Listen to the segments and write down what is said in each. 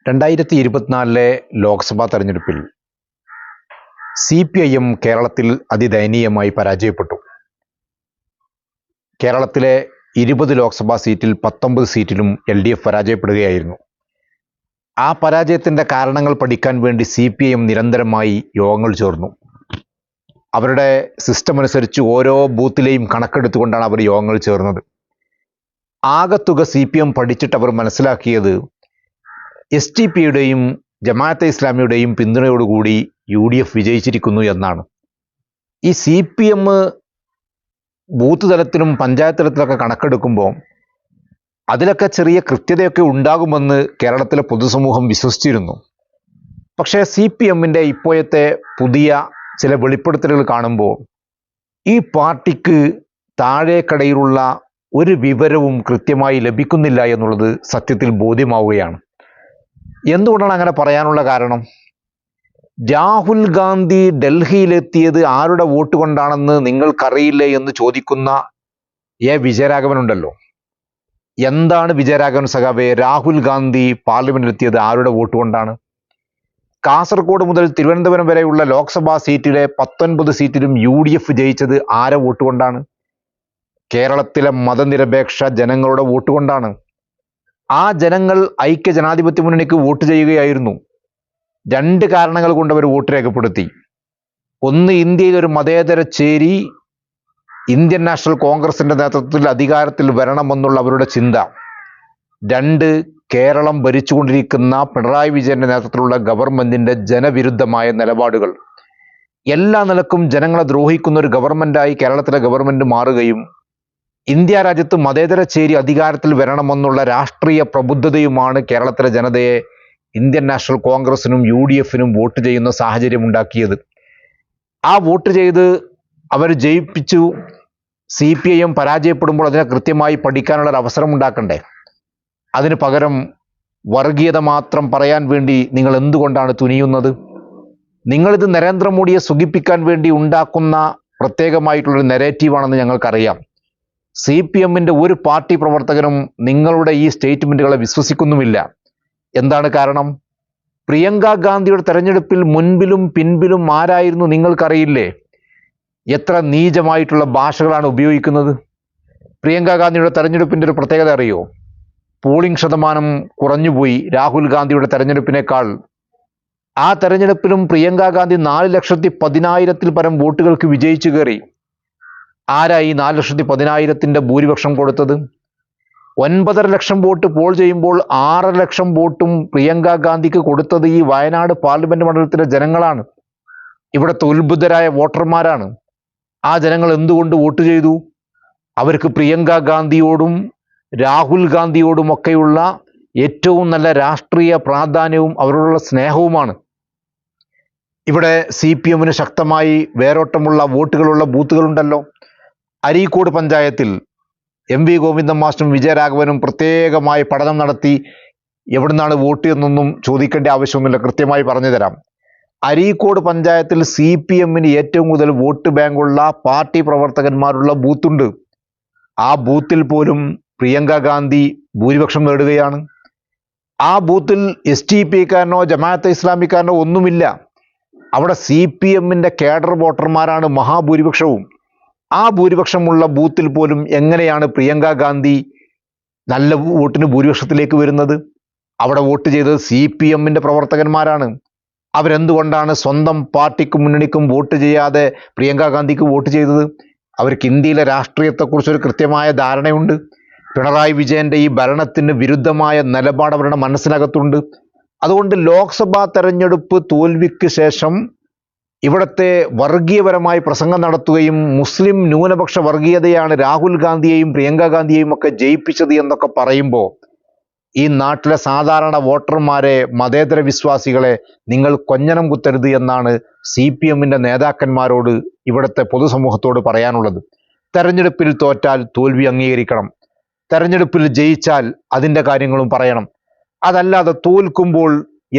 2024 ലോക്സഭാ തെരഞ്ഞെടുപ്പിൽ CPIM കേരളത്തിൽ അതിദയനീയമായി പരാജയപ്പെട്ടു. കേരളത്തിലെ 20 ലോക്സഭാ സീറ്റിൽ 19 സീറ്റിലും LDF പരാജയപ്പെടുകയായിരുന്നു. ആ പരാജയത്തിൻ്റെ കാരണങ്ങൾ പഠിക്കാൻ വേണ്ടി CPIM നിരന്തരമായി യോഗങ്ങൾ ചേർന്നു. അവരുടെ സിസ്റ്റം അനുസരിച്ച് ഓരോ ബൂത്തിലെയും കണക്കെടുത്തുകൊണ്ടാണ് അവർ യോഗങ്ങൾ ചേർന്നത്. ആകത്തുക CPIM പഠിച്ചിട്ട് അവർ മനസ്സിലാക്കിയത് STPയുടെയും ജമാഅത്തെ ഇസ്ലാമിയുടെയും പിന്തുണയോടുകൂടി UDF വിജയിച്ചിരിക്കുന്നു എന്നാണ്. ഈ CPM ബൂത്ത് തലത്തിലും പഞ്ചായത്ത് തലത്തിലൊക്കെ കണക്കെടുക്കുമ്പോൾ അതിലൊക്കെ ചെറിയ കൃത്യതയൊക്കെ ഉണ്ടാകുമെന്ന് കേരളത്തിലെ പൊതുസമൂഹം വിശ്വസിച്ചിരുന്നു. പക്ഷേ CPMൻ്റെ ഇപ്പോഴത്തെ പുതിയ ചില വെളിപ്പെടുത്തലുകൾ കാണുമ്പോൾ ഈ പാർട്ടിക്ക് താഴേക്കടയിലുള്ള ഒരു വിവരവും കൃത്യമായി ലഭിക്കുന്നില്ല എന്നുള്ളത് സത്യത്തിൽ ബോധ്യമാവുകയാണ്. എന്തുകൊണ്ടാണ് അങ്ങനെ പറയാനുള്ള കാരണം? രാഹുൽ ഗാന്ധി ഡൽഹിയിലെത്തിയത് ആരുടെ വോട്ട് കൊണ്ടാണെന്ന് നിങ്ങൾക്കറിയില്ലേ എന്ന് ചോദിക്കുന്ന വിജയരാഘവൻ ഉണ്ടല്ലോ. എന്താണ് വിജയരാഘവൻ സഖാവേ, രാഹുൽ ഗാന്ധി പാർലമെന്റിലെത്തിയത് ആരുടെ വോട്ട് കൊണ്ടാണ്? കാസർഗോഡ് മുതൽ തിരുവനന്തപുരം വരെയുള്ള ലോക്സഭാ സീറ്റിലെ 19 സീറ്റിലും UDF ജയിച്ചത് ആരെ വോട്ട് കൊണ്ടാണ്? കേരളത്തിലെ മതനിരപേക്ഷ ജനങ്ങളുടെ വോട്ട് കൊണ്ടാണ്. ആ ജനങ്ങൾ ഐക്യ ജനാധിപത്യ മുന്നണിക്ക് വോട്ട് ചെയ്യുകയായിരുന്നു. 2 കാരണങ്ങൾ കൊണ്ട് അവർ വോട്ട് രേഖപ്പെടുത്തി. ഒന്ന്, ഇന്ത്യയിൽ ഒരു മതേതര ചേരി ഇന്ത്യൻ നാഷണൽ കോൺഗ്രസിന്റെ നേതൃത്വത്തിൽ അധികാരത്തിൽ വരണമെന്നുള്ള അവരുടെ ചിന്ത. 2, കേരളം ഭരിച്ചുകൊണ്ടിരിക്കുന്ന പിണറായി വിജയന്റെ നേതൃത്വത്തിലുള്ള ഗവൺമെന്റിന്റെ ജനവിരുദ്ധമായ നിലപാടുകൾ. എല്ലാ നിലക്കും ജനങ്ങളെ ദ്രോഹിക്കുന്ന ഒരു ഗവൺമെന്റായി കേരളത്തിലെ ഗവൺമെന്റ് മാറുകയും ഇന്ത്യ രാജ്യത്ത് മതേതര ചേരി അധികാരത്തിൽ വരണമെന്നുള്ള രാഷ്ട്രീയ പ്രബുദ്ധതയുമാണ് കേരളത്തിലെ ജനതയെ ഇന്ത്യൻ നാഷണൽ കോൺഗ്രസിനും UDFനും വോട്ട് ചെയ്യുന്ന സാഹചര്യം ഉണ്ടാക്കിയത്. ആ വോട്ട് ചെയ്ത് അവർ ജയിപ്പിച്ചു. CPIM പരാജയപ്പെടുമ്പോൾ അതിനെ കൃത്യമായി പഠിക്കാനുള്ള ഒരു അവസരം ഉണ്ടാക്കണ്ടേ? അതിന് പകരം വർഗീയത മാത്രം പറയാൻ വേണ്ടി നിങ്ങൾ എന്തുകൊണ്ടാണ് തുനിയുന്നത്? നിങ്ങളിത് നരേന്ദ്രമോദിയെ സുഖിപ്പിക്കാൻ വേണ്ടി ഉണ്ടാക്കുന്ന പ്രത്യേകമായിട്ടുള്ളൊരു നെറേറ്റീവാണെന്ന് ഞങ്ങൾക്കറിയാം. CPMൻ്റെ ഒരു പാർട്ടി പ്രവർത്തകനും നിങ്ങളുടെ ഈ സ്റ്റേറ്റ്മെൻറ്റുകളെ വിശ്വസിക്കുന്നുമില്ല. എന്താണ് കാരണം? പ്രിയങ്ക ഗാന്ധിയുടെ തെരഞ്ഞെടുപ്പിൽ മുൻപിലും പിൻപിലും ആരായിരുന്നു നിങ്ങൾക്കറിയില്ലേ? എത്ര നീചമായിട്ടുള്ള ഭാഷകളാണ് ഉപയോഗിക്കുന്നത്. പ്രിയങ്ക ഗാന്ധിയുടെ തെരഞ്ഞെടുപ്പിൻ്റെ ഒരു പ്രത്യേകത അറിയോ? പോളിംഗ് ശതമാനം കുറഞ്ഞുപോയി രാഹുൽ ഗാന്ധിയുടെ തെരഞ്ഞെടുപ്പിനേക്കാൾ. ആ തെരഞ്ഞെടുപ്പിലും പ്രിയങ്ക ഗാന്ധി 4,10,000-ൽ പരം വോട്ടുകൾക്ക് വിജയിച്ചു കയറി. ആരായി 4,10,000-ന്റെ ഭൂരിപക്ഷം കൊടുത്തത്? 9.5 ലക്ഷം വോട്ട് പോൾ ചെയ്യുമ്പോൾ 6 ലക്ഷം വോട്ടും പ്രിയങ്ക ഗാന്ധിക്ക് കൊടുത്തത് ഈ വയനാട് പാർലമെന്റ് മണ്ഡലത്തിലെ ജനങ്ങളാണ്. ഇവിടുത്തെ ഉത്ബുദ്ധരായ വോട്ടർമാരാണ്. ആ ജനങ്ങൾ എന്തുകൊണ്ട് വോട്ട് ചെയ്തു? അവർക്ക് പ്രിയങ്ക ഗാന്ധിയോടും രാഹുൽ ഗാന്ധിയോടും ഒക്കെയുള്ള ഏറ്റവും നല്ല രാഷ്ട്രീയ പ്രാധാന്യവും അവരോടുള്ള സ്നേഹവുമാണ്. ഇവിടെ CPMന് ശക്തമായി വേരോട്ടമുള്ള വോട്ടുകളുള്ള ബൂത്തുകളുണ്ടല്ലോ. അരീക്കോട് പഞ്ചായത്തിൽ MV ഗോവിന്ദൻ മാസ്റ്ററും വിജയരാഘവനും പ്രത്യേകമായി പഠനം നടത്തി എവിടുന്നാണ് വോട്ട് എന്നൊന്നും ചോദിക്കേണ്ട ആവശ്യമൊന്നുമില്ല, കൃത്യമായി പറഞ്ഞു തരാം. അരീക്കോട് പഞ്ചായത്തിൽ CPMന് ഏറ്റവും കൂടുതൽ വോട്ട് ബാങ്കുള്ള പാർട്ടി പ്രവർത്തകന്മാരുള്ള ബൂത്തുണ്ട്. ആ ബൂത്തിൽ പോലും പ്രിയങ്ക ഗാന്ധി ഭൂരിപക്ഷം നേടുകയാണ്. ആ ബൂത്തിൽ STPക്കാരനോ ജമാഅത്തെ ഇസ്ലാമിക്കാരനോ ഒന്നുമില്ല. അവിടെ CPMൻ്റെ കേഡർ വോട്ടർമാരാണ് മഹാഭൂരിപക്ഷവും. ആ ഭൂരിപക്ഷമുള്ള ബൂത്തിൽ പോലും എങ്ങനെയാണ് പ്രിയങ്ക ഗാന്ധി നല്ല വോട്ടിന് ഭൂരിപക്ഷത്തിലേക്ക് വരുന്നത്? അവിടെ വോട്ട് ചെയ്തത് CPMൻ്റെ പ്രവർത്തകന്മാരാണ്. അവരെന്തുകൊണ്ടാണ് സ്വന്തം പാർട്ടിക്കും മുന്നണിക്കും വോട്ട് ചെയ്യാതെ പ്രിയങ്ക ഗാന്ധിക്ക് വോട്ട് ചെയ്തത്? അവർക്ക് ഇന്ത്യയിലെ രാഷ്ട്രീയത്തെക്കുറിച്ചൊരു കൃത്യമായ ധാരണയുണ്ട്. പിണറായി വിജയന്റെ ഈ ഭരണത്തിന് വിരുദ്ധമായ നിലപാട് അവരുടെ മനസ്സിനകത്തുണ്ട്. അതുകൊണ്ട് ലോക്സഭാ തെരഞ്ഞെടുപ്പ് തോൽവിക്ക് ശേഷം ഇവിടുത്തെ വർഗീയപരമായി പ്രസംഗം നടത്തുകയും മുസ്ലിം ന്യൂനപക്ഷ വർഗീയതയാണ് രാഹുൽ ഗാന്ധിയെയും പ്രിയങ്ക ഗാന്ധിയെയും ഒക്കെ ജയിപ്പിച്ചത് എന്നൊക്കെ പറയുമ്പോൾ ഈ നാട്ടിലെ സാധാരണ വോട്ടർമാരെ, മതേതര വിശ്വാസികളെ നിങ്ങൾ കൊഞ്ഞനം കുത്തരുത് എന്നാണ് CPMൻ്റെ നേതാക്കന്മാരോട് ഇവിടുത്തെ പൊതുസമൂഹത്തോട് പറയാനുള്ളത്. തെരഞ്ഞെടുപ്പിൽ തോറ്റാൽ തോൽവി അംഗീകരിക്കണം. തെരഞ്ഞെടുപ്പിൽ ജയിച്ചാൽ അതിൻ്റെ കാര്യങ്ങളും പറയണം. അതല്ലാതെ തോൽക്കുമ്പോൾ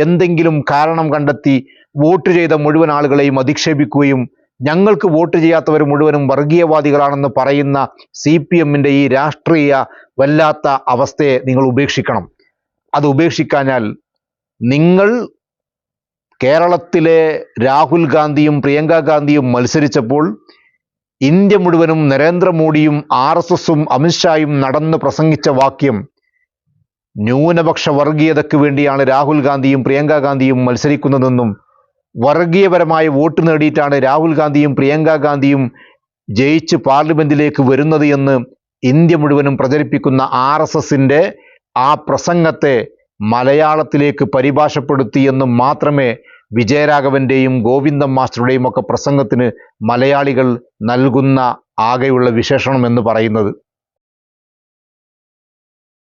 എന്തെങ്കിലും കാരണം കണ്ടെത്തി വോട്ട് ചെയ്ത മുഴുവൻ ആളുകളെയും അധിക്ഷേപിക്കുകയും ഞങ്ങൾക്ക് വോട്ട് ചെയ്യാത്തവർ മുഴുവനും വർഗീയവാദികളാണെന്ന് പറയുന്ന CPMൻ്റെ ഈ രാഷ്ട്രീയ വല്ലാത്ത അവസ്ഥയെ നിങ്ങൾ ഉപേക്ഷിക്കണം. അത് ഉപേക്ഷിക്കാഞ്ഞാൽ നിങ്ങൾ കേരളത്തിലെ രാഹുൽ ഗാന്ധിയും പ്രിയങ്ക ഗാന്ധിയും മത്സരിച്ചപ്പോൾ ഇന്ത്യ മുഴുവനും നരേന്ദ്രമോദിയും RSSും അമിത്ഷായും നടന്ന് പ്രസംഗിച്ച വാക്യം ന്യൂനപക്ഷ വർഗീയതയ്ക്ക് വേണ്ടിയാണ് രാഹുൽ ഗാന്ധിയും പ്രിയങ്ക ഗാന്ധിയും മത്സരിക്കുന്നതെന്നും വർഗീയപരമായ വോട്ട് നേടിയിട്ടാണ് രാഹുൽ ഗാന്ധിയും പ്രിയങ്ക ഗാന്ധിയും ജയിച്ച് പാർലമെന്റിലേക്ക് വരുന്നത് എന്ന് ഇന്ത്യ മുഴുവനും പ്രചരിപ്പിക്കുന്ന RSSന്റെ ആ പ്രസംഗത്തെ മലയാളത്തിലേക്ക് പരിഭാഷപ്പെടുത്തി എന്ന് മാത്രമേ വിജയരാഘവന്റെയും ഗോവിന്ദൻ മാസ്റ്ററുടെയും ഒക്കെ പ്രസംഗത്തിന് മലയാളികൾ നൽകുന്ന ആകെയുള്ള വിശേഷണം എന്ന് പറയുന്നത്.